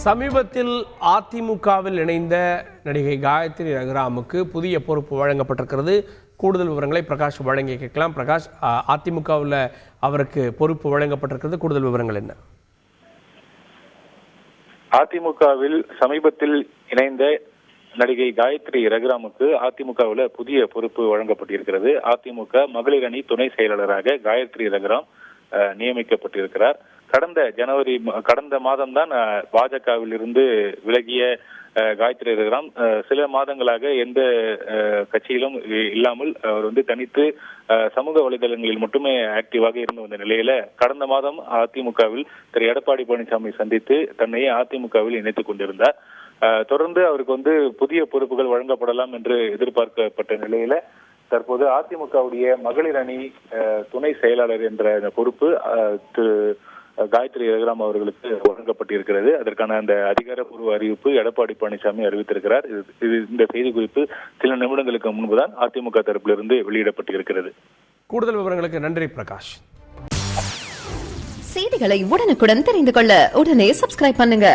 சமீபத்தில் அதிமுகவில் இணைந்த நடிகை காயத்ரி ரகுராமுக்கு புதிய பொறுப்பு வழங்கப்பட்டிருக்கிறது. கூடுதல் விவரங்களை பிரகாஷ் வழங்கி கேட்கலாம். பிரகாஷ், அதிமுகவில் அவருக்கு பொறுப்பு வழங்கப்பட்டிருக்கிறது, கூடுதல் விவரங்கள் என்ன? அதிமுகவில் சமீபத்தில் இணைந்த நடிகை காயத்ரி ரகுராமுக்கு அதிமுகவில் புதிய பொறுப்பு வழங்கப்பட்டிருக்கிறது. அதிமுக மகளிர் அணி துணை செயலாளராக காயத்ரி ரகுராம் நியமிக்கப்பட்டிருக்கிறார். கடந்த மாதம் தான் பாஜகவில் இருந்து விலகிய காயத்ரி ரகுராம் சில மாதங்களாக எந்த கட்சியிலும் இல்லாமல் அவர் தனித்து சமூக வலைதளங்களில் மட்டுமே ஆக்டிவாக இருந்து வந்த நிலையில கடந்த மாதம் அதிமுகவில் திரு எடப்பாடி பழனிசாமி சந்தித்து தன்னை அதிமுகவில் இணைத்துக் கொண்டிருந்தார். தொடர்ந்து அவருக்கு புதிய பொறுப்புகள் வழங்கப்படலாம் என்று எதிர்பார்க்கப்பட்ட நிலையில தற்போது அதிமுகவுடைய மகளிர் அணி துணை செயலாளர் என்ற பொறுப்பு காயத்ரி ரகுராம் அவர்களுக்கு வழங்கப்பட்டிருக்கிறது. அதற்கான அந்த அதிகாரப்பூர்வ அறிவிப்பு எடப்பாடி பழனிசாமி அறிவித்திருக்கிறார். இந்த செய்தி குறிப்பு சில நிமிடங்களுக்கு முன்புதான் அதிமுக தரப்பிலிருந்து வெளியிடப்பட்டிருக்கிறது. கூடுதல் விவரங்களுக்கு நன்றி பிரகாஷ். செய்திகளை உடனுக்குடன் தெரிந்து கொள்ள உடனே சப்ஸ்கிரைப் பண்ணுங்க.